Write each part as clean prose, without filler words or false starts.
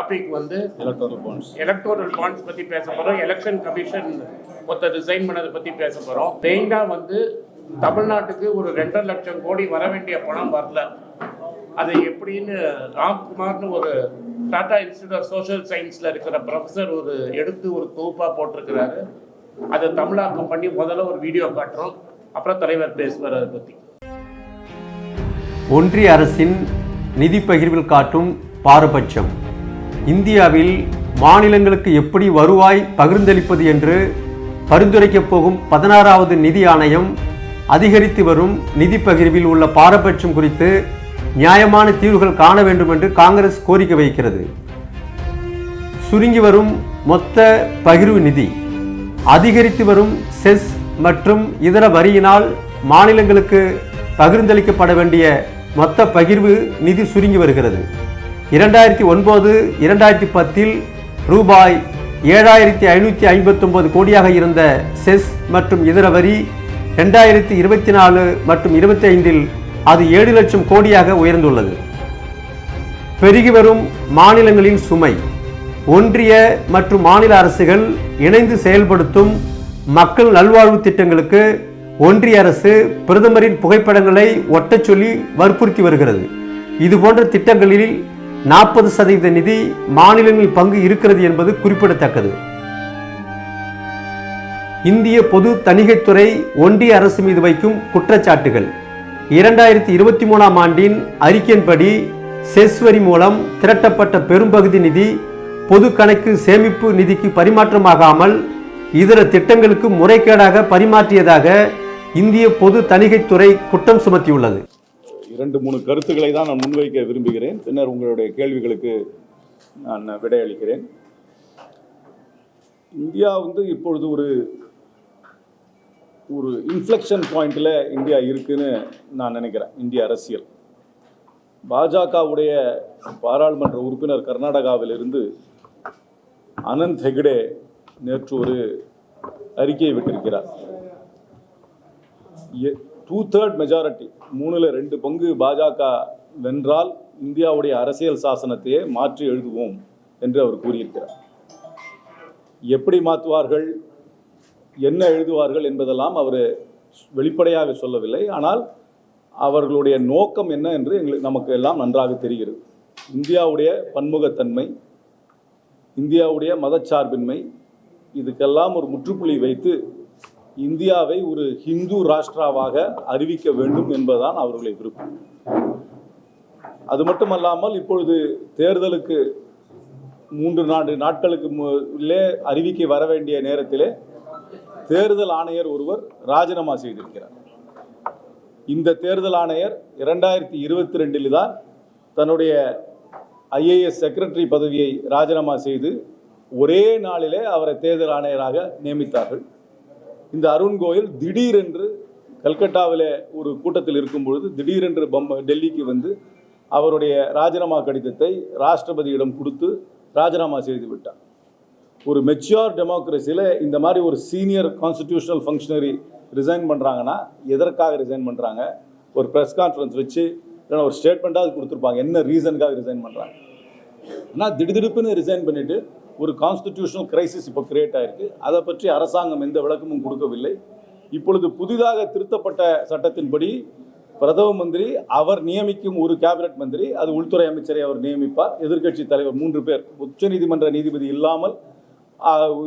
Topic வந்து electoral bonds பற்றி பேச போகிறோம். எலெக்ஷன் கமிஷன் மொத்த டிசைன் பண்ணதை பற்றி பேச போகிறோம். மெயினாக வந்து தமிழ்நாட்டுக்கு ஒரு 2.5 லட்சம் கோடி வர வேண்டிய பணம் வரல. அது எப்படின்னு ராம்குமார்னு ஒரு டாடா இன்ஸ்டியூட் ஆஃப் சோஷியல் சயின்ஸில் இருக்கிற ப்ரொஃபஸர் எடுத்து ஒரு தொகுப்பாக போட்டிருக்கிறாரு. அதை தமிழாக்கம் பண்ணி முதல்ல ஒரு வீடியோ காட்டுறோம், அப்புறம் தலைவர் பேசுவார் அதை பற்றி. ஒன்றிய அரசின் நிதி பகிர்வில் காட்டும் பாரபட்சம். இந்தியாவில் மாநிலங்களுக்கு எப்படி வருவாய் பகிர்ந்தளிப்பது என்று பரிந்துரைக்கப் போகும் 16வது நிதி ஆணையம் அதிகரித்து வரும் நிதி பகிர்வில் உள்ள பாரபட்சம் குறித்து நியாயமான தீர்வுகள் காண வேண்டும் என்று காங்கிரஸ் கோரிக்கை வைக்கிறது. சுருங்கி வரும் மொத்த பகிர்வு நிதி, அதிகரித்து வரும் செஸ் மற்றும் இதர வரியினால் மாநிலங்களுக்கு பகிர்ந்தளிக்கப்பட வேண்டிய மொத்த பகிர்வு நிதி சுருங்கி வருகிறது. 2009-2010 ரூபாய் 7,559 கோடியாக இருந்த செஸ் மற்றும் இதர வரி 2024 மற்றும் 25 அது 7 லட்சம் கோடியாக உயர்ந்துள்ளது. பெருகி வரும் மாநிலங்களின் சுமை. ஒன்றிய மற்றும் மாநில அரசுகள் இணைந்து செயல்படுத்தும் மக்கள் நல்வாழ்வு திட்டங்களுக்கு ஒன்றிய அரசு பிரதமரின் புகைப்படங்களை ஒட்டச் சொல்லி வற்புறுத்தி வருகிறது. இதுபோன்ற திட்டங்களில் 40% நிதி மாநிலங்களின் பங்கு இருக்கிறது என்பது குறிப்பிடத்தக்கது. இந்திய பொது தணிக்கைத்துறை ஒன்றிய அரசு மீது வைக்கும் குற்றச்சாட்டுகள். 2023ஆம் ஆண்டின் அறிக்கையின்படி செஸ் வரி மூலம் திரட்டப்பட்ட பெரும்பகுதி நிதி பொது கணக்கு சேமிப்பு நிதிக்கு பரிமாற்றமாகாமல் இதர திட்டங்களுக்கு முறைகேடாக பரிமாற்றியதாக இந்திய பொது தணிக்கைத்துறை குற்றம் சுமத்தியுள்ளது. 2-3 கருத்துக்களை தான் நான் முன்வைக்க விரும்புகிறேன். பின்னர் உங்களுடைய கேள்விகளுக்கு நான் விடையளிக்கிறேன். இந்தியா இப்பொழுது ஒரு இன்ஃப்ளெக்ஷன் பாயிண்டில் இந்தியா இருக்குன்னு நான் நினைக்கிறேன். இந்திய அரசியல் பாஜகவுடைய பாராளுமன்ற உறுப்பினர் கர்நாடகாவிலிருந்து அனந்த் ஹெக்டே நேற்று ஒரு அறிக்கையை விட்டிருக்கிறார். 2/3 மெஜாரிட்டி, 3/2 பங்கு பாஜக வென்றால் இந்தியாவுடைய அரசியல் சாசனத்தையே மாற்றி எழுதுவோம் என்று அவர் கூறியிருக்கிறார். எப்படி மாற்றுவார்கள், என்ன எழுதுவார்கள் என்பதெல்லாம் அவர் வெளிப்படையாக சொல்லவில்லை. ஆனால் அவர்களுடைய நோக்கம் என்ன என்று நமக்கு எல்லாம் நன்றாக தெரிகிறது. இந்தியாவுடைய பன்முகத்தன்மை, இந்தியாவுடைய மதச்சார்பின்மை, இதுக்கெல்லாம் ஒரு முற்றுப்புள்ளி வைத்து இந்தியாவை ஒரு ஹிந்து ராஷ்டிராவாக அறிவிக்க வேண்டும் என்பதுதான் அவர்களுடைய விருப்பம். அது மட்டுமல்லாமல் இப்பொழுது தேர்தலுக்கு 3 நாட்களுக்கு அறிவிக்கை வர வேண்டிய நேரத்திலே தேர்தல் ஆணையர் ஒருவர் ராஜினாமா செய்திருக்கிறார். இந்த தேர்தல் ஆணையர் 2022 தான் தன்னுடைய IAS செக்ரட்டரி பதவியை ராஜினாமா செய்து ஒரே நாளிலே அவரை தேர்தல் ஆணையராக நியமித்தார்கள். இந்த அருண் கோயல் திடீரென்று கல்கட்டாவில் ஒரு கூட்டத்தில் இருக்கும் பொழுது திடீரென்று டெல்லிக்கு வந்து அவருடைய ராஜினாமா கடிதத்தை ராஷ்டிரபதியிடம் கொடுத்து ராஜினாமா செய்து விட்டார். ஒரு மெச்சூர் டெமோக்ரஸியில் இந்த மாதிரி ஒரு சீனியர் கான்ஸ்டிடியூஷனல் ஃபங்க்ஷனரி ரிசைன் பண்ணுறாங்கன்னா எதற்காக ரிசைன் பண்ணுறாங்க? ஒரு ப்ரெஸ் கான்ஃபரன்ஸ் வச்சு இல்லைன்னா ஒரு ஸ்டேட்மெண்ட்டாக கொடுத்துருப்பாங்க என்ன ரீசனுக்காக ரிசைன் பண்ணுறாங்க. ஆனால் திடுதிடுப்புன்னு ரிசைன் பண்ணிவிட்டு ஒரு கான்ஸ்டிடியூஷனல் கிரைசிஸ் இப்போ கிரியேட் ஆகிருக்கு. அதை பற்றி அரசாங்கம் எந்த விளக்கமும் கொடுக்கவில்லை. இப்பொழுது புதிதாக திருத்தப்பட்ட சட்டத்தின்படி பிரதம மந்திரி அவர் நியமிக்கும் ஒரு கேபினட் மந்திரி, அது உள்துறை அமைச்சரை அவர் நியமிப்பார். எதிர்க்கட்சி தலைவர் 3 பேர், உச்சநீதிமன்ற நீதிபதி இல்லாமல்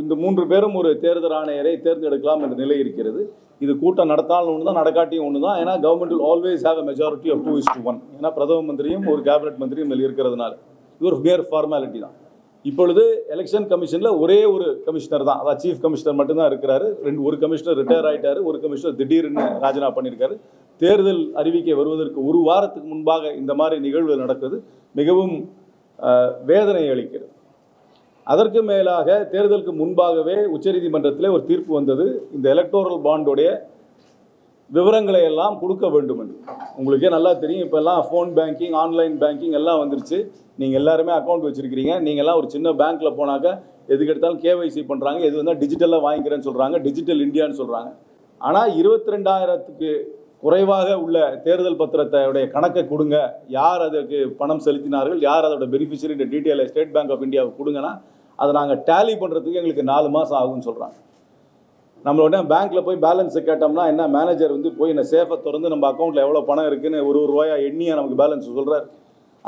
இந்த 3 பேரும் ஒரு தேர்தல் ஆணையரை தேர்ந்தெடுக்கலாம் என்ற நிலை இருக்கிறது. இது கூட்டம் நடத்தாலும் ஒன்று தான், நடக்காட்டியும் ஒன்று தான். ஏன்னா government will always have a majority of 2:1. ஏன்னா பிரதம மந்திரியும் ஒரு கேபினட் மந்திரியும் இதில் இருக்கிறதுனால இது ஒரு மேர் ஃபார்மாலிட்டி தான். இப்பொழுது எலெக்ஷன் கமிஷனில் ஒரே ஒரு கமிஷனர் தான், அதாவது சீஃப் கமிஷனர் மட்டும்தான் இருக்கிறாரு. ஒரு கமிஷனர் ரிட்டையர் ஆகிட்டாரு, ஒரு கமிஷனர் திடீர்னு ராஜினாமா பண்ணியிருக்காரு. தேர்தல் அறிவிக்கை வருவதற்கு 1 வாரத்துக்கு முன்பாக இந்த மாதிரி நிகழ்வு நடக்குது, மிகவும் வேதனை அளிக்கிறது. அதற்கு மேலாக தேர்தலுக்கு முன்பாகவே உச்சநீதிமன்றத்தில் ஒரு தீர்ப்பு வந்தது, இந்த எலக்டோரல் பாண்டோடைய விவரங்களை எல்லாம் கொடுக்க வேண்டும் என்று. உங்களுக்கே நல்லா தெரியும், இப்போ எல்லாம் ஃபோன் பேங்கிங், ஆன்லைன் பேங்கிங் எல்லாம் வந்துருச்சு. நீங்கள் எல்லாருமே அக்கௌண்ட் வச்சுருக்கிறீங்க. நீங்கள்லாம் ஒரு சின்ன பேங்க்கில் போனாக்க எதுக்கு எடுத்தாலும் KYC பண்ணுறாங்க, எது வந்தால் டிஜிட்டலாக வாங்கிக்கிறேன்னு சொல்கிறாங்க, டிஜிட்டல் இந்தியான்னு சொல்கிறாங்க. ஆனால் 22,000க்கு குறைவாக உள்ள தேர்தல் பத்திரத்தையுடைய கணக்கை கொடுங்க, யார் அதற்கு பணம் செலுத்தினார்கள், யார் அதோட பெனிஃபிஷரி டீட்டெயிலை ஸ்டேட் பேங்க் ஆஃப் இந்தியாவுக்கு கொடுங்கன்னா அதை நாங்கள் டேலி பண்ணுறதுக்கு எங்களுக்கு 4 மாதம் ஆகும்னு சொல்கிறாங்க. நம்மளோட பேங்க்கில் போய் பேலன்ஸை கேட்டோம்னா என்ன, மேனேஜர் வந்து போய் என்ன சேஃபை திறந்து நம்ம அக்கௌண்ட்டில் எவ்வளோ பணம் இருக்குன்னு ஒரு ரூபாயா எண்ணியாக நமக்கு பேலன்ஸ் சொல்கிறார்.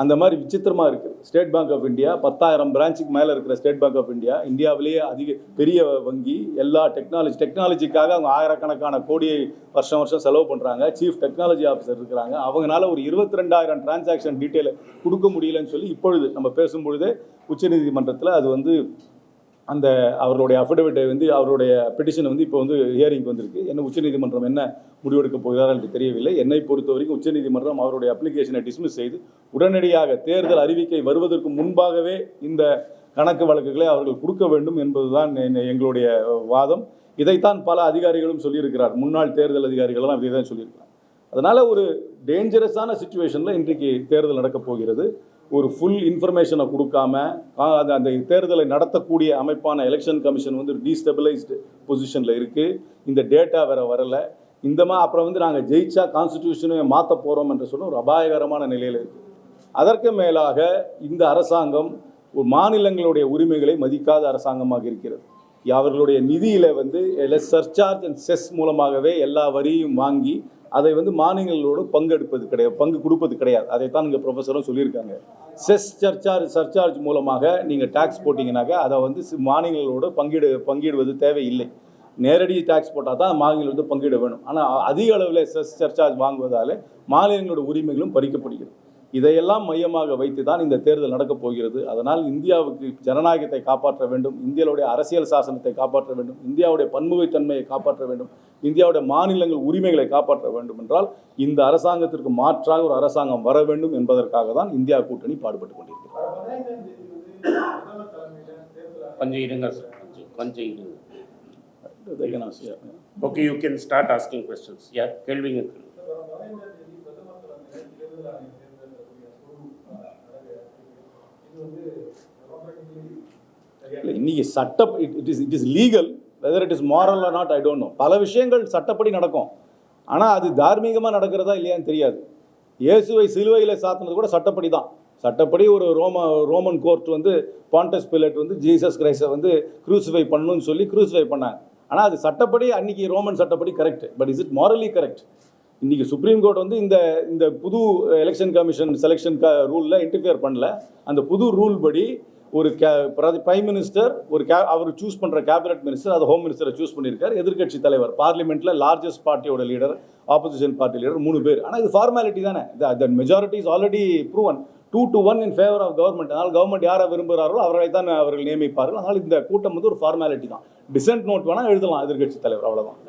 அந்த மாதிரி விசித்திரமாக இருக்குது. ஸ்டேட் பேங்க் ஆஃப் இந்தியா 10,000 பிரான்ச்சுக்கு மேலே இருக்கிற ஸ்டேட் பேங்க் ஆஃப் இந்தியா, இந்தியாவிலேயே பெரிய வங்கி, எல்லா டெக்னாலஜிக்காக அவங்க ஆயிரக்கணக்கான கோடியை வருஷம் செலவு பண்ணுறாங்க. சீஃப் டெக்னாலஜி ஆஃபீஸர் இருக்கிறாங்க. அவங்களால ஒரு 22,000 டிரான்சாக்ஷன் டீட்டெயில் கொடுக்க முடியலன்னு சொல்லி இப்பொழுது நம்ம பேசும்பொழுதே உச்சநீதிமன்றத்தில் அது வந்து அந்த அவர்களுடைய அஃபிடவிட்டை வந்து அவருடைய பெட்டிஷன் வந்து இப்போ வந்து ஹியரிங் வந்திருக்கு. என்ன உச்சநீதிமன்றம் என்ன முடிவெடுக்க போகிறார் எனக்கு தெரியவில்லை. என்னை பொறுத்த வரைக்கும் உச்சநீதிமன்றம் அவருடைய அப்ளிகேஷனை டிஸ்மிஸ் செய்து உடனடியாக தேர்தல் அறிவிக்கை வருவதற்கு முன்பாகவே இந்த கணக்கு வழக்குகளை அவர்கள் கொடுக்க வேண்டும் என்பதுதான் எங்களுடைய வாதம். இதைத்தான் பல அதிகாரிகளும் சொல்லியிருக்கிறார். முன்னாள் தேர்தல் அதிகாரிகளெல்லாம் இதை தான் சொல்லியிருக்கிறார். அதனால் ஒரு டேஞ்சரஸான சுச்சுவேஷனில் இன்றைக்கு தேர்தல் நடக்கப் போகிறது. ஒரு ஃபுல் இன்ஃபர்மேஷனை கொடுக்காம அந்த தேர்தலை நடத்தக்கூடிய அமைப்பான எலெக்ஷன் கமிஷன் வந்து டீஸ்டெபிளைஸ்டு பொசிஷனில் இருக்குது. இந்த டேட்டா வேறு வரலை. அப்புறம் வந்து நாங்கள் ஜெயிச்சா கான்ஸ்டிடியூஷனை மாற்ற போகிறோம் என்று சொன்ன ஒரு அபாயகரமான நிலையில் இருக்குது. அதற்கு மேலாக இந்த அரசாங்கம் ஒரு மாநிலங்களுடைய உரிமைகளை மதிக்காத அரசாங்கமாக இருக்கிறது. அவர்களுடைய நிதியில் வந்து சர்சார்ஜ் அண்ட் செஸ் மூலமாகவே எல்லா வரியும் வாங்கி அதை வந்து மாநிலங்களோடு பங்கு கொடுப்பது கிடையாது. அதைத்தான் இங்கே ப்ரொஃபஸரும் சொல்லியிருக்காங்க. செஸ் சர்சார்ஜ் மூலமாக நீங்கள் டேக்ஸ் போட்டிங்கனாக்கா அதை வந்து மாநிலங்களோடு பங்கிடுவது தேவையில்லை. நேரடி டேக்ஸ் போட்டால் தான் மாநிலங்கள் வந்து பங்கிட வேணும். ஆனால் அதிக அளவில் செஸ் சர்சார்ஜ் வாங்குவதால் மாநிலங்களோட உரிமைகளும் பறிக்கப்படுகிறது. இதையெல்லாம் மையமாக வைத்து தான் இந்த தேர்தல் நடக்கப் போகிறது. அதனால் இந்தியாவுக்கு ஜனநாயகத்தை காப்பாற்ற வேண்டும், இந்தியாவுடைய அரசியல் சாசனத்தை காப்பாற்ற வேண்டும், இந்தியாவுடைய பன்முகத்தன்மையை காப்பாற்ற வேண்டும், இந்தியாவுடைய மாநிலங்கள் உரிமைகளை காப்பாற்ற வேண்டும் என்றால் இந்த அரசாங்கத்திற்கு மாற்றாக ஒரு அரசாங்கம் வர வேண்டும் என்பதற்காக தான் இந்தியா கூட்டணி பாடுபட்டு கொண்டிருக்கிறது. கொஞ்சம் இருங்க சார், கொஞ்சம் இருங்க. Okay, you can start asking questions. Yeah, கேள்விங்க. இன்னைக்கு சட்டம் it is legal, whether it is moral or not I don't know. பல விஷயங்கள் சட்டப்படி நடக்கும், ஆனால் அது தார்மீகமாக நடக்கிறதா இல்லையான்னு தெரியாது. இயேசுவை சிலுவையில் சாத்தினது கூட சட்டப்படி தான். சட்டப்படி ஒரு ரோமன் கோர்ட் வந்து பாண்டஸ் பிலேட் வந்து ஜீசஸ் கிரைஸ்டை வந்து க்ரூசிஃபை பண்ணணும்னு சொல்லி க்ரூசிஃபை பண்ணாங்க. ஆனால் அது சட்டப்படி அன்றைக்கி ரோமன் சட்டப்படி correct. But is it morally correct? இன்றைக்கி சுப்ரீம் கோர்ட் வந்து இந்த புது எலெக்ஷன் கமிஷன் செலெக்ஷன் ரூலில் இன்டர்ஃபியர் பண்ணல. அந்த புது ரூல் படி ஒரு பிரைம் மினிஸ்டர் அவர் சூஸ் பண்ணுற கேபினட் மினிஸ்டர், அது ஹோம் மினிஸ்டரை சூஸ் பண்ணியிருக்கார். எதிர்க்கட்சி தலைவர், பார்லிமெண்ட்டில் லார்ஜஸ்ட் பார்ட்டியோட லீடர், ஆப்போசிஷன் பார்ட்டி லீடர் 3 பேர். ஆனால் இது ஃபார்மாலிட்டி தானே. The majority is already proven 2-1 in favour of government. அதனால் கவர்மெண்ட் யாரை விரும்புகிறார்களோ அவர்களை தான் அவர்கள் நியமிப்பார்கள். அதனால் இந்த கூட்டம் வந்து ஒரு ஃபார்மாலிட்டி தான். டிசென்ட் நோட் வேணால் எழுதலாம் எதிர்க்கட்சி தலைவர், அவ்வளோதான்.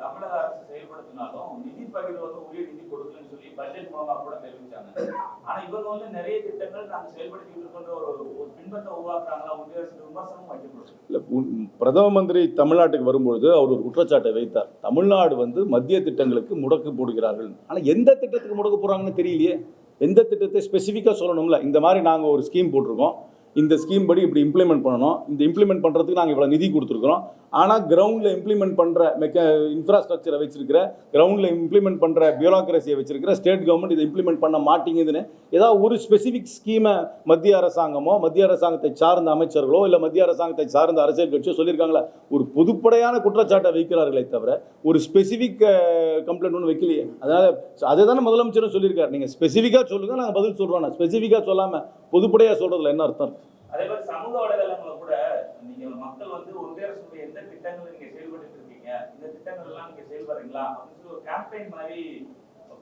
தமிழக அரசு செயல்படுத்தினாலும் நிதி பகிர்வு வந்து உரிய நிதி கொடுக்கலன்னு சொல்லி பட்ஜெட் மூலமா கூட தெரிவிச்சாங்க. ஆனா இவங்க வந்து நிறைய திட்டங்கள் நாங்க செயல்படுத்திட்டு இருக்கின்ற ஒரு பின்பற்ற உருவாக்குறாங்களா, ஒன்றிய அரசு விமர்சனம் வைக்கப்படுது. இல்லை, பிரதம மந்திரி தமிழ்நாட்டுக்கு வரும்பொழுது அவர் ஒரு குற்றச்சாட்டை வைத்தார். தமிழ்நாடு வந்து மத்திய திட்டங்களுக்கு முடக்கு போடுகிறார்கள். ஆனால் எந்த திட்டத்துக்கு முடக்கு போடுறாங்கன்னு தெரியலையே. எந்த திட்டத்தை ஸ்பெசிஃபிக்காக சொல்லணும்ல. இந்த மாதிரி நாங்கள் ஒரு ஸ்கீம் போட்டிருக்கோம், இந்த ஸ்கீம் படி இப்படி இம்ப்ளிமெண்ட் பண்ணணும், இந்த இம்ப்ளிமெண்ட் பண்ணுறதுக்கு நாங்கள் இவ்வளோ நிதி கொடுத்துருக்குறோம். ஆனால் கிரவுண்டில் இம்ப்ளிமெண்ட் பண்ணுற இன்ஃப்ராஸ்ட்ரக்சரை வச்சிருக்கிற, கிரவுண்டில் இம்ப்ளிமெண்ட் பண்ணுற பியூரோக்ரஸியை வச்சிருக்கிற ஸ்டேட் கவர்மெண்ட் இதை இம்ப்ளிமெண்ட் பண்ண மாட்டேங்குதுன்னு ஏதாவது ஒரு ஸ்பெசிஃபிக் ஸ்கீமை மத்திய அரசாங்கமோ மத்திய அரசாங்கத்தை சார்ந்த அமைச்சர்களோ இல்லை மத்திய அரசாங்கத்தை சார்ந்த அரசியல் கட்சியோ சொல்லியிருக்காங்களா? ஒரு பொதுப்படையான குற்றச்சாட்டை வைக்கிறார்களே தவிர ஒரு ஸ்பெசிஃபிக் கம்ப்ளைண்ட் ஒன்று வைக்கலையே. அதனால் அதை தானே முதலமைச்சரும் சொல்லியிருக்காரு. நீங்கள் ஸ்பெசிஃபிக்காக சொல்லுங்கள், நாங்கள் பதில் சொல்கிறோம். நான் ஸ்பெசிஃபிக்காக சொல்லாமல் பொதுப்படையாக சொல்கிறதுல என்ன அர்த்தம்? அதே மாதிரி சமூக வலைதளங்களை கூட நீங்க மக்கள் வந்து ஒன்றிய அரசுடைய எந்த திட்டங்களை நீங்க செயல்பட்டு இருக்கீங்க, இந்த திட்டங்கள் எல்லாம் நீங்க செயல்படுறீங்களா அப்படின்னு சொல்லி ஒரு கேம்பெயின் மாதிரி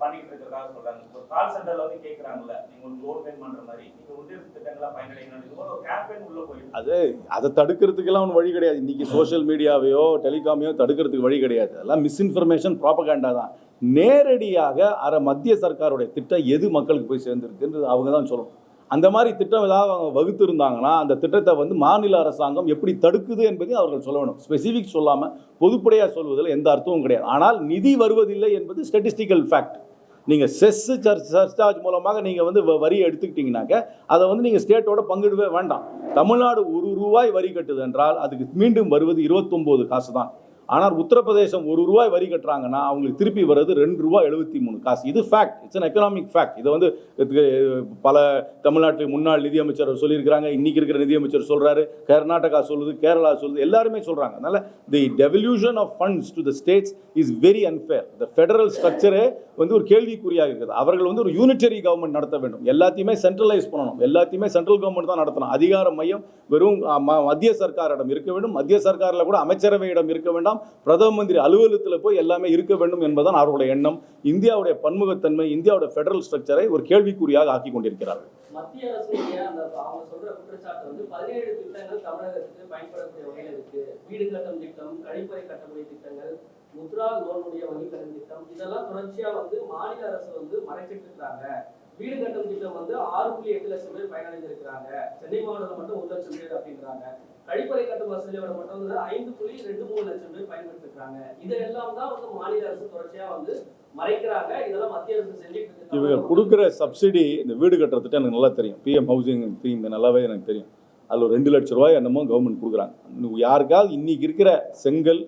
பண்ணிட்டு இருக்கிறதா சொல்றாங்க. ஒரு கால் சென்டர்ல வந்து கேட்கறாங்கல்ல, நீங்க ஒரு லோன் பேமெண்ட் பண்ற மாதிரி நீங்க ஒன்றிய திட்டங்களா பயனடைங்க ஒரு கேம்பெயின் உள்ள போயிருக்கு. அதை தடுக்கிறதுக்கெல்லாம் ஒன்றும் வழி கிடையாது. இன்னைக்கு சோஷியல் மீடியாவையோ டெலிகாமையோ தடுக்கிறதுக்கு வழி கிடையாது. அதெல்லாம் மிஸ்இன்ஃபர்மேஷன், ப்ராபகண்டா தான். நேரடியாக மத்திய சர்க்காருடைய திட்டம் எது மக்களுக்கு போய் சேர்ந்துருக்குன்றது அவங்க தான் சொல்லணும். அந்த மாதிரி திட்டம் ஏதாவது அவங்க வகுத்திருந்தாங்கன்னா அந்த திட்டத்தை வந்து மாநில அரசாங்கம் எப்படி தடுக்குது என்பதை அவர்கள் சொல்ல வேணும். ஸ்பெசிஃபிக் சொல்லாமல் பொதுப்படையாக சொல்வதில் எந்த அர்த்தமும் கிடையாது. ஆனால் நிதி வருவதில்லை என்பது ஸ்டாட்டிஸ்டிக்கல் ஃபேக்ட். நீங்கள் செஸ் சர்சார்ஜ் மூலமாக நீங்கள் வந்து வரியை எடுத்துக்கிட்டீங்கன்னாக்க அதை வந்து நீங்கள் ஸ்டேட்டோட பங்கிடவே வேண்டாம். தமிழ்நாடு 1 ரூபாய் வரி கட்டுது என்றால் அதுக்கு மீண்டும் வருவது 29 காசு தான். ஆனால் உத்தரப்பிரதேசம் ₹1 வரி கட்டுறாங்கன்னா அவங்களுக்கு திருப்பி வர்றது ₹2.73 இது fact. It's an economic fact. இதை வந்து பல தமிழ்நாட்டில் முன்னாள் நிதியமைச்சர் சொல்லியிருக்கிறாங்க, இன்னைக்கு இருக்கிற நிதியமைச்சர் சொல்றாரு, கர்நாடகா சொல்லுது, கேரளா சொல்லுது, எல்லாருமே சொல்றாங்க. அதனால the devolution of funds to the states is very unfair. The federal ஸ்ட்ரக்சரே வந்து ஒரு கேள்விக்குறியாக இருக்குது. அவர்கள் வந்து ஒரு யூனிட்டரி கவர்மெண்ட் நடத்த வேண்டும், எல்லாத்தையுமே சென்ட்ரலைஸ் பண்ணணும், எல்லாத்தையுமே சென்ட்ரல் கவர்மெண்ட் தான் நடத்தணும். அதிகார மையம் வெறும் மத்திய சர்க்காரிடம் இருக்க வேண்டும், மத்திய சர்க்காரில் கூட அமைச்சரவையிடம் இருக்க வேண்டாம், பிரதம மந்திரி அலுவலகத்தில் போய் எல்லாமே இருக்க வேண்டும் என்பதுதான் அவருடைய எண்ணம். இந்தியாவுடைய பன்முகத்தன்மை, இந்தியாவுடைய ஃபெடரல் ஸ்ட்ரக்சரை ஒரு கேள்விக்குறியாக ஆக்கி கொண்டிருக்கிறார்கள். மத்திய அரசுடைய அந்த அவங்க சொல்ற குற்றச்சாட்டு வந்து 17 திட்டங்கள் தமிழகத்துக்கு பயன்படக்கூடிய வகையில் இருக்கு. வீடு கட்டும் திட்டம், கழிப்பறை கட்டக்கூடிய திட்டங்கள், முத்ரா லோனுடைய வங்கி கடன் திட்டம், இதெல்லாம் தொடர்ச்சியா வந்து மாநில அரசு வந்து மறைச்சிட்டு இருக்காங்க. வீடு கட்டும் திட்டம் வந்து 6.8 லட்சம் பேர் பயனடைந்திருக்கிறாங்க, சென்னை மாவட்டத்தில் மட்டும் 1 லட்சம் பேர் அப்படின்றாங்க. கழிப்பறை கட்டும் வசதியோட மட்டும் வந்து 5.23 லட்சம் பேர் பயன்படுத்திருக்காங்க. இதெல்லாம் தான் வந்து மாநில அரசு தொடர்ச்சியா வந்து மறைக்கிறாங்க. இதெல்லாம் மத்திய அரசு செஞ்சுட்டு இருக்கு. இவங்க கொடுக்குற சப்சிடி, இந்த வீடு கட்டுறதுட்டு எனக்கு நல்லா தெரியும், பிஎம் ஹவுசிங் ஸ்கீம் நல்லாவே எனக்கு தெரியும். அதில் ஒரு ₹2 லட்சம் என்னமோ கவர்மெண்ட் கொடுக்குறாங்க. யாருக்காவது இன்னைக்கு இருக்கிற செங்கல்,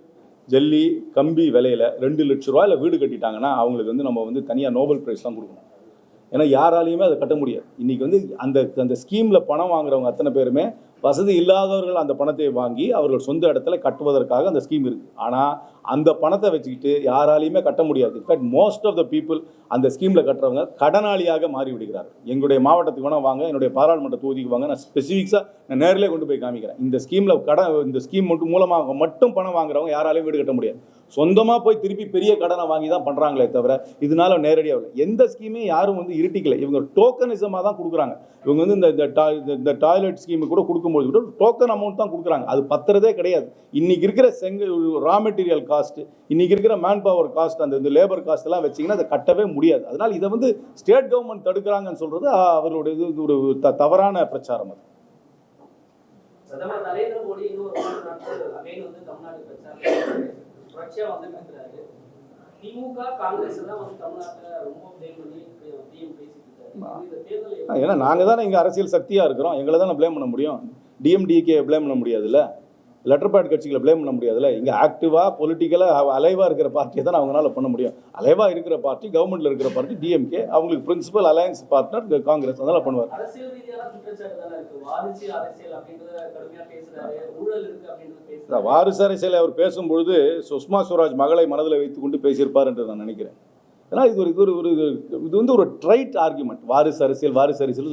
ஜல்லி, கம்பி விலையில ₹2 லட்சம் வீடு கட்டிட்டாங்கன்னா அவங்களுக்கு வந்து நம்ம வந்து தனியாக நோபல் பிரைஸ் தான் கொடுக்கணும். ஏன்னா யாராலையுமே அதை கட்ட முடியாது. இன்னைக்கு வந்து அந்த ஸ்கீமில் பணம் வாங்குறவங்க அத்தனை பேருமே வசதி இல்லாதவர்கள் அந்த பணத்தை வாங்கி அவர்கள் சொந்த இடத்துல கட்டுவதற்காக அந்த ஸ்கீம் இருக்குது. ஆனால் அந்த பணத்தை வச்சுக்கிட்டு யாராலையுமே கட்ட முடியாது. In fact most of the people அந்த ஸ்கீமில் கட்டுறவங்க கடனாளியாக மாறி விடுகிறார்கள். எங்களுடைய மாவட்டத்துக்கு வேணால் வாங்க, என்னுடைய பாராளுமன்ற தொகுதிக்கு வாங்க, நான் ஸ்பெசிஃபிக்ஸாக நான் நேரிலே கொண்டு போய் காமிக்கிறேன். இந்த ஸ்கீமில் இந்த ஸ்கீம் மூலமாக மட்டும் பணம் வாங்குறவங்க யாராலையும் வீடு கட்ட முடியாது. சொந்தமாக போய் திருப்பி பெரிய கடனை வாங்கி தான் பண்ணுறாங்களே தவிர இதனால நேரடியாக இல்லை. எந்த ஸ்கீமே யாரும் வந்து இருட்டிக்கலை. இவங்க டோக்கனிசமாக தான் கொடுக்குறாங்க. இவங்க வந்து இந்த டாய்லெட் ஸ்கீமு கூட கொடுக்கும்போது கூட டோக்கன் அமௌண்ட் தான் கொடுக்குறாங்க. அது பத்துறதே கிடையாது. இன்னைக்கு இருக்கிற ரா மெட்டீரியல் காஸ்ட், இன்னைக்கு இருக்கிற மேன் பவர் காஸ்ட், அந்த லேபர் காஸ்ட் எல்லாம் வச்சிங்கன்னா அதை கட்டவே முடியாது. அதனால் இதை வந்து ஸ்டேட் கவர்மெண்ட் தடுக்கிறாங்கன்னு சொல்றது அவர்களுடைய இது ஒரு தவறான பிரச்சாரம். அது பிரதமர் நரேந்திர மோடி இன்னொரு அகைன் வந்து தமிழ்நாடு பிரச்சாரம் தொடர்ச்சியா வந்து இருக்கிறாரு. திமுக காங்கிரஸ் எல்லாம் வந்து தமிழ்நாட்டில் ரொம்ப பிளேம் பண்ணி பிஎம் பேசிட்டு. ஏன்னா நாங்கள் தானே இங்கே அரசியல் சக்தியாக இருக்கிறோம், எங்களை தானே ப்ளேம் பண்ண முடியும். டிஎம்டிகே ப்ளேம் பண்ண முடியாதுல்ல, லெட்டர் பேட் கட்சிகளை ப்ளேம் பண்ண முடியாதுல்ல. இங்கே ஆக்டிவாக பொலிட்டிக்கலாக அலைவாக இருக்கிற பார்ட்டியை தான் அவங்களால பண்ண முடியும். அலைவாக இருக்கிற பார்ட்டி, கவர்மெண்ட்டில் இருக்கிற பார்ட்டி டிஎம்கே, அவங்களுக்கு பிரின்சிபல் அலையன்ஸ் பார்ட்னர் காங்கிரஸ், அதெல்லாம் பண்ணுவார். அரசியல் ரீதியான குற்றச்சாட்டு தானே இருக்கு. வாரிசு அரசியல் அப்படின்றத கடுமையாக பேசுறாரு, ஊழல் இருக்கு அப்படின்றது பேசுறாரு. வாரிசு அரசியலை அவர் பேசும்பொழுது சுஷ்மா ஸ்வராஜ் மகளை மனதில் வைத்துக் கொண்டு பேசியிருப்பார் என்று நான் நினைக்கிறேன். ஏன்னா இது வந்து ஒரு ட்ரைட் ஆர்குமெண்ட். வாரிசு அரசியல்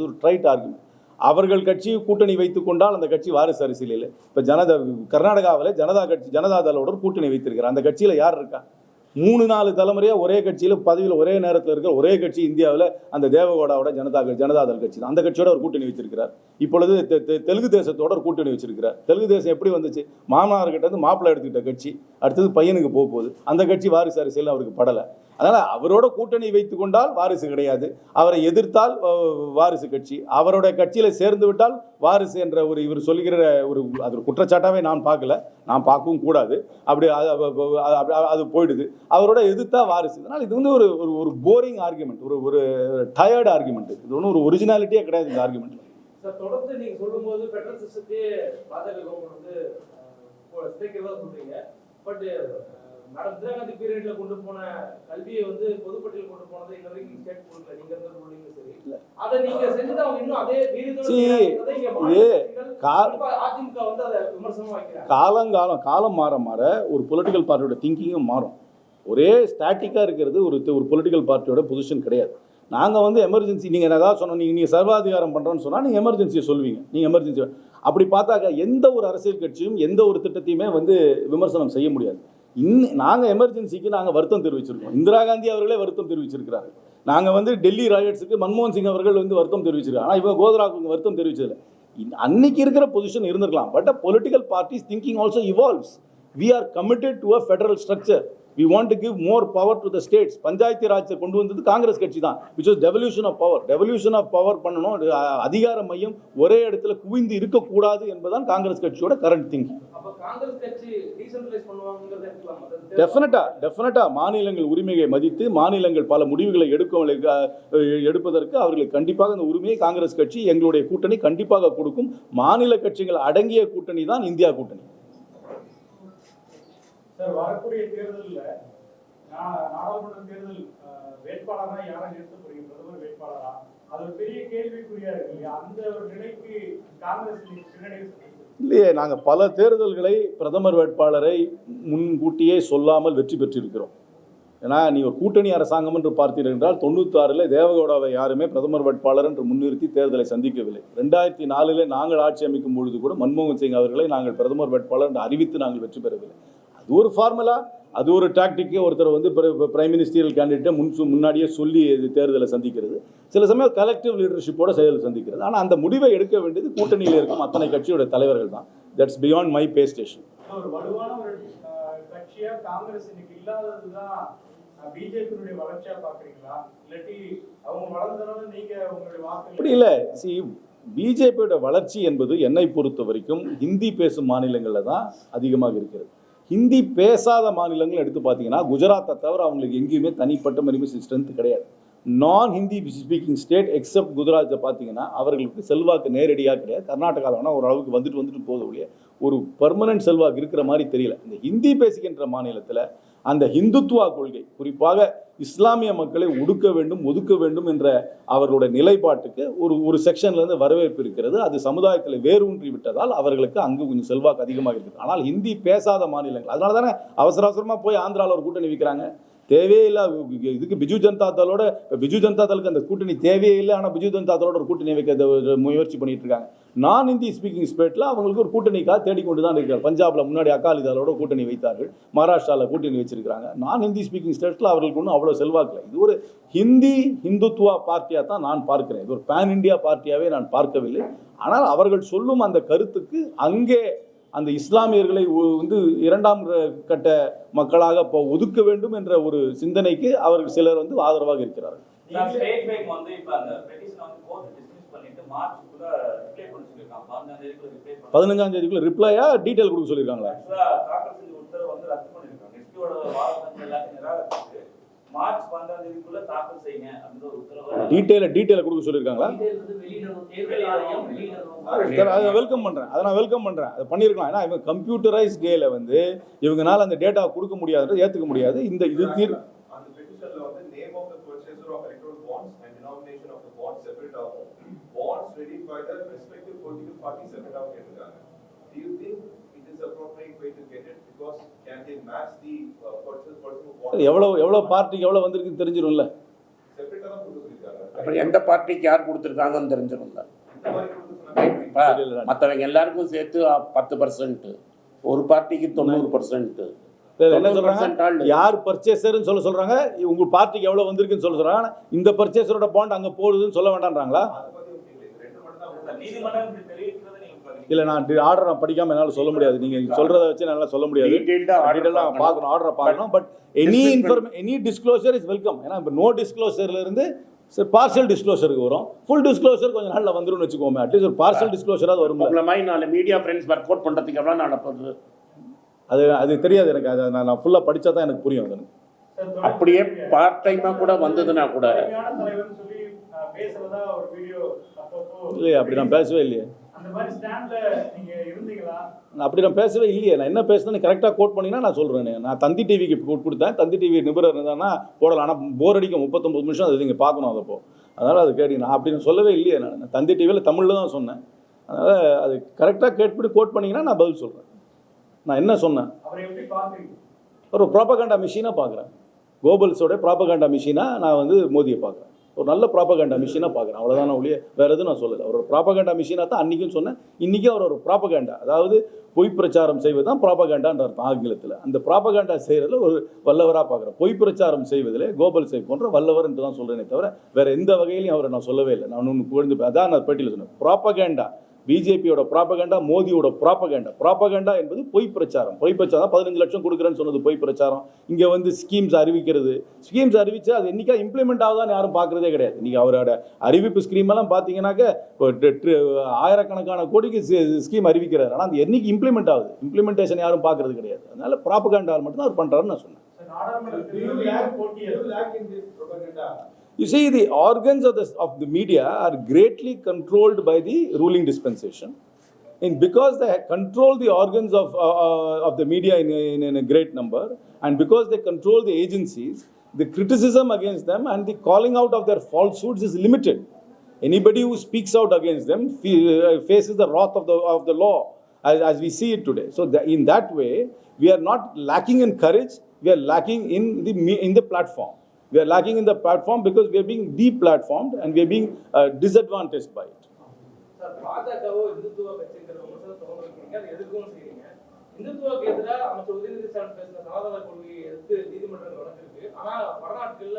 ஒரு ட்ரைட் ஆர்குமெண்ட். அவர்கள் கட்சி கூட்டணி வைத்துக் கொண்டால் அந்த கட்சி வாரிசு அரசியல் இல்லை. இப்போ கர்நாடகாவில் ஜனதாதளோட கூட்டணி வைத்திருக்கிறார். அந்த கட்சியில் யார் இருக்கா? 3-4 தலைமுறையாக ஒரே கட்சியில் பதவியில் ஒரே நேரத்தில் இருக்கிற ஒரே கட்சி இந்தியாவில் அந்த தேவகவுடாவோட ஜனதாதள் கட்சி தான். அந்த கட்சியோட ஒரு கூட்டணி வச்சிருக்கிறார். இப்பொழுது தெலுங்கு தேசத்தோட ஒரு கூட்டணி வச்சிருக்கிறார். தெலுங்கு தேசம் எப்படி வந்துச்சு? மாமனார்கிட்ட இருந்து மாப்பிள்ளை எடுத்துக்கிட்ட கட்சி, அடுத்தது பையனுக்கு போகுது. அந்த கட்சி வாரிசு அரசியல் அவருக்கு படலை. அதனால் அவரோட கூட்டணி வைத்து கொண்டால் வாரிசு கிடையாது, அவரை எதிர்த்தால் வாரிசு கட்சி, அவருடைய கட்சியில் சேர்ந்து விட்டால் வாரிசு என்ற ஒரு இவர் சொல்லுகிற அது ஒரு குற்றச்சாட்டாகவே நான் பார்க்கல, நான் பார்க்கவும் கூடாது. அப்படி அது போயிடுது. அவரோட எதிர்த்தா வாரிசு. அதனால் இது வந்து ஒரு போரிங் ஆர்குமெண்ட், ஒரு டயர்டு ஆர்குமெண்ட். இது ஒன்றும் ஒரு ஒரிஜினாலிட்டியே கிடையாது இந்த ஆர்குமெண்ட்ல. சார், தொடர்ந்து நீங்க சொல்லும்போது பெட்ரோல் சிஸ்டத்தையே பாஜக கவர்மெண்ட் வந்து சிதைக்கிறதா சொல்றீங்க. பட் மேடம் இந்திரா காந்தி பீரியட்ல கொண்டு போன கல்வியை வந்து பொதுப்பட்டியல் கொண்டு போனது இன்ன வரைக்கும் ஸ்டேட் கொடுக்கல. நீங்க இருந்த ரூலிங் சரி, அதை நீங்க செஞ்சது அவங்க இன்னும் அதே அதிமுக வந்து அதை விமர்சனமா வைக்கிறாங்க. காலம் மாற மாற ஒரு பொலிட்டிக்கல் பார்ட்டியோட திங்கிங்கும் மாறும். ஒரே ஸ்டாட்டிக்காக இருக்கிறது ஒரு பொலிட்டிக்கல் பார்ட்டியோட பொசிஷன் கிடையாது. நாங்கள் வந்து எமர்ஜென்சி, நீங்கள் ஏதாவது சொன்னோம், நீங்கள் சர்வாதிகாரம் பண்ணுறோன்னு சொன்னால் நீங்கள் எமர்ஜென்சியை சொல்வீங்க. நீங்கள் எமர்ஜென்சி அப்படி பார்த்தாக்க எந்த ஒரு அரசியல் கட்சியும் எந்த ஒரு திட்டத்தையுமே வந்து விமர்சனம் செய்ய முடியாது. நாங்கள் எமர்ஜென்சிக்கு நாங்கள் வருத்தம் தெரிவிச்சிருக்கோம். இந்திரா காந்தி அவர்களே வருத்தம் தெரிவிச்சிருக்கிறார்கள். நாங்கள் வந்து டெல்லி ராயட்ஸுக்கு மன்மோகன் சிங் அவர்கள் வந்து வருத்தம் தெரிவிச்சிருக்காங்க. ஆனால் இவங்க கோத்ராவுக்கு வருத்தம் தெரிவிச்சதில்லை. அன்னைக்கு இருக்கிற பொசிஷன் இருந்திருக்கலாம். But political parties thinking also evolves. We are committed to a federal structure. We want to give more power to the states. Panchayat Raj கொண்டு வந்தது காங்கிரஸ் கட்சி தான், which was devolution of power. devolution of power பண்ணணும், அதிகார மையம் ஒரே இடத்துல குவிந்து இருக்கக்கூடாது என்பதுதான் காங்கிரஸ் கட்சியோட கரண்ட் திங்கிங். அப்ப காங்கிரஸ் கட்சி டீசென்ட்ரலைஸ் பண்ணுவாங்கங்கறத டெஃபினட்டா மாநிலங்கள் உரிமையை மதித்து மாநிலங்கள் பல முடிவுகளை எடுப்பதற்கு அவர்களுக்கு கண்டிப்பாக அந்த உரிமையை காங்கிரஸ் கட்சி எங்களுடைய கூட்டணி கண்டிப்பாக கொடுக்கும். மாநில கட்சிகள் அடங்கிய கூட்டணி தான் இந்தியா கூட்டணி. சார், வரக்கூடிய தேர்தலில் நாடாளுமன்ற தேர்தல் வேட்பாளராக யாரை நிறுத்த போறீங்க? பிரதமர் வேட்பாளரா? அது ஒரு பெரிய கேள்விக்குறியா இருக்கு இல்லையா? அந்த ஒரு நிலைக்கு காங்கிரஸ் பின்னடைவு இல்லையே. நாங்கள் பல தேர்தல்களை பிரதமர் வேட்பாளரை முன்கூட்டியே சொல்லாமல் வெற்றி பெற்றிருக்கிறோம். ஏன்னா நீ ஒரு கூட்டணி அரசாங்கம் என்று பார்த்தீர்கள் என்றால் 96 தேவகவுடாவை யாருமே பிரதமர் வேட்பாளர் என்று முன்னிறுத்தி தேர்தலை சந்திக்கவில்லை. 2004 நாங்கள் ஆட்சி அமைக்கும் பொழுது கூட மன்மோகன் சிங் அவர்களை நாங்கள் பிரதமர் வேட்பாளர் என்று அறிவித்து நாங்கள் வெற்றி பெறவில்லை. அது ஒரு ஃபார்முலா, அது ஒரு டாக்டிக்கு. ஒருத்தர் வந்து பிரைம் மினிஸ்டரியல் கேண்டிடேட்டை முன்னாடியே சொல்லி தேர்தலை சந்திக்கிறது, சில சமயம் கலெக்டிவ் லீடர்ஷிப்போட செயல் சந்திக்கிறது. ஆனால் அந்த முடிவை எடுக்க வேண்டியது கூட்டணியில் இருக்கும் அத்தனை கட்சியோட தலைவர்கள் தான். That's beyond my pay station. ஒரு வலுவான ஒரு கட்சியா காங்கிரஸ் இன்னைக்கு இல்லாததுதான் பிஜேபியுடைய வளர்ச்சியா பாக்குறீங்களா? இல்லாட்டி அவங்க வளர்ந்தனால நீங்க உங்களுடைய வாக்கு? அப்படி இல்லை. பிஜேபியோட வளர்ச்சி என்பது என்னை பொறுத்த வரைக்கும் ஹிந்தி பேசும் மாநிலங்களில் தான் அதிகமாக இருக்கிறது. ஹிந்தி பேசாத மாநிலங்கள் எடுத்து பார்த்தீங்கன்னா குஜராத்தை தவிர அவங்களுக்கு எங்கேயுமே தனிப்பட்ட மரிமை ஸ்ட்ரென்த் கிடையாது. நான் ஹிந்தி ஸ்பீக்கிங் ஸ்டேட் எக்ஸப்ட் குஜராத்தை பார்த்தீங்கன்னா அவர்களுக்கு செல்வாக்கு நேரடியாக கிடையாது. கர்நாடகாவில் வேணால் ஒரு அளவுக்கு வந்துட்டு போத ஒழிய ஒரு பர்மனன்ட் செல்வாக்கு இருக்கிற மாதிரி தெரியல. இந்த ஹிந்தி பேசுகின்ற மாநிலத்தில் அந்த ஹிந்துத்துவா கொள்கை, குறிப்பாக இஸ்லாமிய மக்களை ஒடுக்க வேண்டும் ஒதுக்க வேண்டும் என்ற அவர்களுடைய நிலைப்பாட்டுக்கு ஒரு செக்ஷன்லேருந்து வரவேற்பு இருக்கிறது. அது சமுதாயத்தில் வேரூன்றி விட்டதால் அவர்களுக்கு அங்கு கொஞ்சம் செல்வாக்கு அதிகமாக இருக்குது. ஆனால் ஹிந்தி பேசாத மாநிலங்கள், அதனால தானே அவசரமாக போய் ஆந்திராவில் ஒரு கூட்டணி வைக்கிறாங்க. தேவையே இல்லை இதுக்கு. பிஜு ஜனதா தளுக்கு அந்த கூட்டணி தேவையே இல்லை. ஆனால் பிஜு ஜனதா தளோட ஒரு கூட்டணி வைக்க முயற்சி பண்ணிட்டு இருக்காங்க. நான் ஹிந்தி ஸ்பீக்கிங் ஸ்டேட்டில் அவங்களுக்கு ஒரு கூட்டணிக்காக தேடிக்கொண்டு தான் இருக்கிறார். பஞ்சாபில் முன்னாடி அகாலிதளோட கூட்டணி வைத்தார்கள், மகாராஷ்டிராவில் கூட்டணி வச்சிருக்காங்க. நான் ஹிந்தி ஸ்பீக்கிங் ஸ்டேட்டில் அவர்களுக்கு ஒன்றும் அவ்வளோ செல்வாக்கில்லை. இது ஒரு ஹிந்துத்துவா பார்ட்டியாக தான் நான் பார்க்கிறேன். இது ஒரு பேன் இண்டியா பார்ட்டியாகவே நான் பார்க்கவில்லை. ஆனால் அவர்கள் சொல்லும் அந்த கருத்துக்கு அங்கே அந்த இஸ்லாமியர்களை வந்து இரண்டாம் கட்ட மக்களாக ஒதுக்க வேண்டும் என்ற ஒரு சிந்தனைக்கு அவர்கள் சிலர் வந்து ஆதரவாக இருக்கிறார்கள். ஸ்டேட் பேங்க் வந்து இப்ப அந்த பெட்டிஷன் வந்து கோர்ட் டிஸ்மிஸ் பண்ணிட்டு மார்ச்சுக்குள்ள ரிப்ளை பண்ண சொல்லிருக்காங்க. 15ஆம் தேதிக்குள்ள ரிப்ளையா டீடைல் கொடுக்க சொல்லிருக்காங்களா? தாக்கல் செஞ்ச உத்தரவு வந்து ரத்து பண்ணிருக்காங்க. எஸ்பியோட வாதங்கள் எல்லாத்தையும் நிராகரிச்சு மார்ச் 15ஆம் தேதிக்குள்ள தாக்கல் செய்யுங்க அப்படின்ற ஒரு உத்தரவு டீடைல கொடுக்க சொல்லிருக்காங்களா? அதை வெல்கம் பண்றேன். அதை நான் வெல்கம் பண்றேன். அதை பண்ணிருக்கலாம். ஏன்னா இவங்க கம்ப்யூட்டரைஸ் டேல வந்து இவங்கனால அந்த டேட்டா கொடுக்க முடியாதுன்றது ஏத்துக்க முடியாது. இந்த இது தீர் அந்த பெட்டிஷன்ல வந்து name of the purchaser of electoral bonds and denomination of the bonds separate ஆகும். Bonds ready by the respective political party separate ஆகும் கேட்டிருக்காங்க. Do you think it is appropriate way to get it because can they match the person who wants? எவ்வளவு பார்ட்டிக்கு எவ்வளவு வந்திருக்குன்னு தெரிஞ்சிரும்ல. செப்பரேட்டா தான் கொடுக்க சொல்லிருக்காங்க. அப்புறம் எந்த பார்ட்டிக்கு யார் கொடுத்துருக்காங்கன்னு தெரிஞ்சிரும்ல. இந்த மாதிரி கொடுக்க சொன்னாங்க. மற்றவங்க எல்லாருக்கும் சேர்த்து 10%, ஒரு பார்ட்டிக்கு 90%. என்ன சொல்றாங்க? யார் பர்ச்சேசர்னு சொல்றாங்க. உங்க பார்ட்டிக்கு எவ்வளவு வந்திருக்குன்னு சொல்றாங்க. இந்த பர்ச்சேசரோட பாண்ட் அங்க போடுதுன்னு சொல்ல வேண்டாம்ன்றாங்களா? நீதிமன்றம் இப்படி தெரிவிக்கிறது நீங்க இல்ல, நான் ஆர்டர் படிக்காம என்னால சொல்ல முடியாது. நீங்க சொல்றத வச்சு என்னால சொல்ல முடியாது. டீடைலா பார்க்கணும், ஆர்டரை பார்க்கணும். But any disclosure is welcome. ஏன்னா இப்போ நோ டிஸ்க்ளோசர்ல இருந்து பார்சல் டிஸ்க்ளோசருக்கு வரும். ஃபுல் டிஸ்க்ளோசர் கொஞ்சம் நாளில் வந்துடும் வச்சுக்கோமே. அட்லீஸ்ட் ஒரு பார்சல் டிஸ்க்ளோசராக வரும். உங்களை மாதிரி 4 மீடியா ஃப்ரெண்ட்ஸ் ஒர்க் அவுட் பண்ணுறதுக்கு எவ்வளோ நடப்பது அது தெரியாது எனக்கு. அதை நான் ஃபுல்லாக படித்தா தான் எனக்கு புரியும். அது அப்படியே பார்ட் டைமாக கூட வந்ததுன்னா கூட இல்லையே, அப்படி நான் பேசவே இல்லையே. அப்படி நான் பேசவே இல்லையே. நான் என்ன பேசுனேன்னு கரெக்டாக கோட் பண்ணிங்கன்னா நான் சொல்கிறேன். நான் தந்தி டிவிக்கு கொடுத்தேன். தந்தி டிவி நிபுணர் இருந்தாங்கன்னா போடலாம். ஆனால் போர் அடிக்கும் 39 நிமிஷம். அது நீங்கள் பார்க்கணும். அதப்போ அதனால் அது கேட்டு நான் அப்படின்னு சொல்லவே இல்லையே. நான் தந்தி டிவியில் தமிழில் தான் சொன்னேன். அதனால் அது கரெக்டாக கேட்படி கோட் பண்ணிங்கன்னா நான் பதில் சொல்கிறேன். நான் என்ன சொன்னேன்? ஒரு ப்ராபகண்டா மிஷினாக பார்க்குறேன். கோபல்ஸோட ப்ராபகண்டா மிஷினாக நான் வந்து மோதியை பார்க்குறேன். ஒரு நல்ல ப்ராபகண்டா மிஷினாக பார்க்குறேன். அவ்வளோதான் ஒழிய வேறு எதுவும் நான் சொல்லலை. ஒரு ப்ராபகண்டா மிஷினாக தான் அன்றைக்கும் சொன்னேன். இன்றைக்கும் அவர் ஒரு ப்ராபகண்டா, அதாவது பொய் பிரச்சாரம் செய்வது தான் ப்ராபகண்டான்ற அர்த்தம் ஆங்கிலத்தில். அந்த ப்ராபகண்டா செய்கிறதுல ஒரு வல்லவராக பார்க்குறேன். பொய் பிரச்சாரம் செய்வதில் கோபல்ஸை போன்ற வல்லவர் என்று தான் சொல்கிறேனே தவிர வேறு எந்த வகையிலையும் அவரை நான் சொல்லவே இல்லை. நான் ஒன்று புரிந்து அதான் நான் பேட்டியில் சொன்னேன். ப்ராபகண்டா பிஜேபியோட ப்ராபகண்டா, மோடியோட ப்ராபகண்டா என்பது பொய் பிரச்சாரம். பொய் பிரச்சாரம் 15 லட்சம் கொடுக்குறேன்னு சொன்னது பொய் பிரச்சாரம். இங்கே வந்து ஸ்கீம்ஸ் அறிவிச்சா அது என்னைக்கா இம்ப்ளிமெண்ட் ஆகுதான்னு யாரும் பார்க்குறதே கிடையாது. இன்றைக்கி அவரோட அறிவிப்பு ஸ்கீமெல்லாம் பார்த்தீங்கன்னாக்க ஆயிரக்கணக்கான கோடிக்கு ஸ்கீம் அறிவிக்கிறார். ஆனால் அது என்னைக்கு இம்ப்ளிமெண்ட் ஆகுது? இம்ப்ளிமெண்டேஷன் யாரும் பார்க்குறது கிடையாது. அதனால ப்ராபகண்டா மட்டும் தான் அவர் பண்ணுறாருன்னு நான் சொன்னேன். You see, the organs of the media are greatly controlled by the ruling dispensation. And because they control the organs of the media in a great number, and because they control the agencies, the criticism against them and the calling out of their falsehoods is limited. Anybody who speaks out against them faces the wrath of the law, as we see it today. So in that way, we are not lacking in courage, we are lacking in the platform. We are lacking in the platform because we are being deplatformed and we are being disadvantaged by it. Sir, பாஜகவோ இந்துத்துவ கட்சிங்கிற விமர்சனம் தொடர்ந்து வைக்கிறீங்க, அதை எதிர்க்கவும் செய்றீங்க. இந்துத்துவக்கு எதிராக அமைச்சர் உதயநிதி ஸ்டாலின் பேசின சனாதன கொள்கையை எதிர்த்து நீதிமன்றங்கள் வழக்கிருக்கு. ஆனா வடநாட்டுல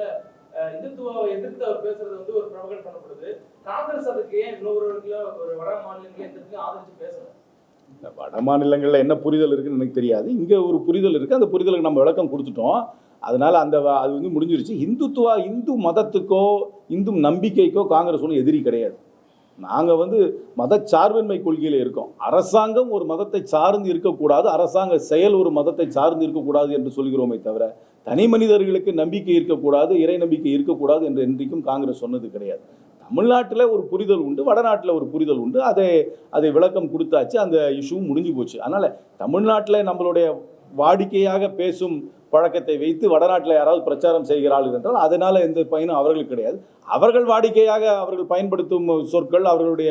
இந்துத்துவாவை எதிர்த்து அவர் பேசுறது வந்து ஒரு பிரபகன் பண்ணப்படுது. காங்கிரஸ் அதுக்கு ஏன் இன்னொரு வட மாநிலங்களே எதிர்த்து ஆதரிச்சு பேசல? வட மாநிலங்களில் என்ன புரிதல் இருக்குன்னு எனக்கு தெரியாது. இங்கே ஒரு புரிதல் இருக்குது, அந்த புரிதலுக்கு நம்ம விளக்கம் கொடுத்துட்டோம். அதனால் அது வந்து முடிஞ்சிருச்சு. இந்து மதத்துக்கோ இந்து நம்பிக்கைக்கோ காங்கிரஸ் ஒன்றும் எதிரி கிடையாது. நாங்கள் வந்து மதச்சார்பின்மை கொள்கையில் இருக்கோம். அரசாங்கம் ஒரு மதத்தை சார்ந்து இருக்கக்கூடாது, அரசாங்க செயல் ஒரு மதத்தை சார்ந்து இருக்கக்கூடாது என்று சொல்கிறோமே தவிர தனி மனிதர்களுக்கு நம்பிக்கை இருக்கக்கூடாது, இறை நம்பிக்கை இருக்கக்கூடாது என்று என்றைக்கும் காங்கிரஸ் சொன்னது கிடையாது. தமிழ்நாட்டில் ஒரு புரிதல் உண்டு, வடநாட்டில் ஒரு புரிதல் உண்டு. அதை விளக்கம் கொடுத்தாச்சு, அந்த இஷ்யூவும் முடிஞ்சு போச்சு. அதனால் தமிழ்நாட்டில் நம்மளுடைய வாடிக்கையாக பேசும் பழக்கத்தை வைத்து வடநாட்டில் யாராவது பிரச்சாரம் செய்கிறார்கள் என்றால் அதனால் எந்த பயனும் அவர்களுக்கு கிடையாது. அவர்கள் வாடிக்கையாக அவர்கள் பயன்படுத்தும் சொற்கள், அவர்களுடைய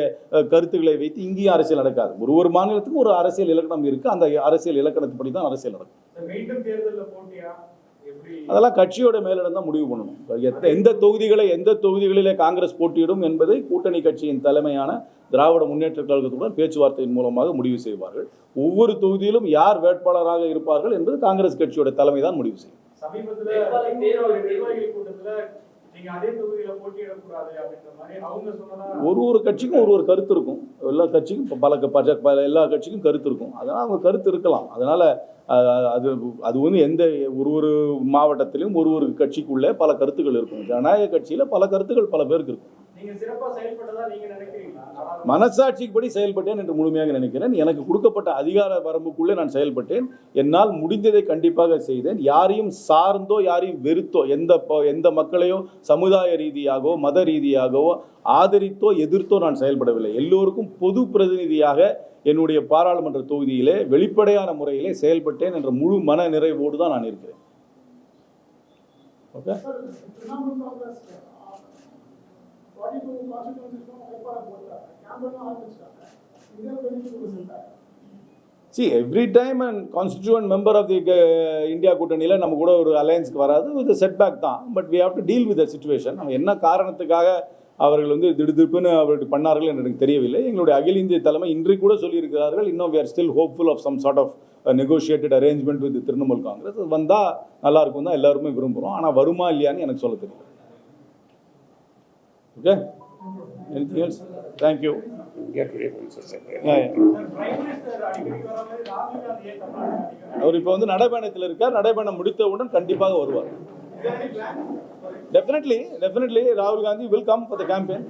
கருத்துக்களை வைத்து இங்கேயும் அரசியல் நடக்காது. ஒரு மாநிலத்துக்கும் ஒரு அரசியல் இலக்கணம் இருக்குது, அந்த அரசியல் இலக்கணத்துப்படி தான் அரசியல் நடக்கும். மீண்டும் தேர்தலில் போட்டியா? அதெல்லாம் கட்சியோட மேலிடம் தான் முடிவு பண்ணணும். எந்த தொகுதிகளிலே காங்கிரஸ் போட்டியிடும் என்பதை கூட்டணி கட்சியின் தலைமையான திராவிட முன்னேற்ற கழகத்துடன் பேச்சுவார்த்தையின் மூலமாக முடிவு செய்வார்கள். ஒவ்வொரு தொகுதியிலும் யார் வேட்பாளராக இருப்பார்கள் என்பது காங்கிரஸ் கட்சியோட தலைமை தான் முடிவு செய்யும். சமீபத்தில் நிர்வாகிகள் கூட்டத்தில் நீங்க அதே தொகுதியில போட்டியிடக்கூடாது அப்படின்ற மாதிரி அவங்க சொன்னதா ஒரு கட்சிக்கும் ஒரு கருத்து இருக்கும். எல்லா கட்சிக்கும் எல்லா கட்சிக்கும் கருத்து இருக்கும். அதனால் அவங்க கருத்து இருக்கலாம். அதனால அது வந்து எந்த ஒரு மாவட்டத்திலும் ஒரு கட்சிக்குள்ளே பல கருத்துக்கள் இருக்கும். ஜனநாயக கட்சியில பல கருத்துக்கள் பல பேருக்கு இருக்கும். நீங்க சிறப்பா செயல்பட்டதா நீங்க நினைக்கிறீங்களா? மனசாட்சிப்படி செயல்பட்டேன் என்று முழுமையாக நினைக்கிறேன். எனக்கு கொடுக்கப்பட்ட அதிகார வரம்புக்குள்ளே நான் செயல்பட்டேன். என்னால் முடிந்ததை கண்டிப்பாக செய்தேன். யாரையும் சார்ந்தோ யாரையும் வெறுத்தோ எந்த மக்களையோ சமுதாய ரீதியாகவோ மத ரீதியாகவோ ஆதரித்தோ எதிர்த்தோ நான் செயல்படவில்லை. எல்லோருக்கும் பொது பிரதிநிதியாக என்னுடைய பாராளுமன்ற தொகுதியிலே வெளிப்படையான முறையிலே செயல்பட்டேன் என்ற முழு மன நிறைவோடு தான் நான் இருக்கிறேன். Okay. See, every time a constituent member of the India கூட்டணியில நம்ம கூட ஒரு அலையன்ஸ்க்கு வராது, இது செட்பேக் தான். But we have to deal with the situation. என்ன காரணத்துக்காக அவர்கள் வந்து திடுதிப்புன்னு அவர்கள் பண்ணார்கள் என்று எனக்கு தெரியவில்லை. எங்களுடைய அகில இந்திய தலைமை இன்றைக்கு கூட சொல்லியிருக்கிறார்கள், இன்னும் we are still hopeful of some sort of negotiated arrangement with the Trinamool Congress. அது வந்தால் நல்லா இருக்கும் தான் எல்லாருமே விரும்புகிறோம். ஆனால் வருமா இல்லையான்னு எனக்கு சொல்ல தெரியல. Okay. Anything else? Thank you. அவர் இப்போ வந்து நடைபயணத்தில் இருக்கார். நடைபயணம் முடித்தவுடன் கண்டிப்பாக வருவார். Definitely, Rahul Gandhi will come for the campaign.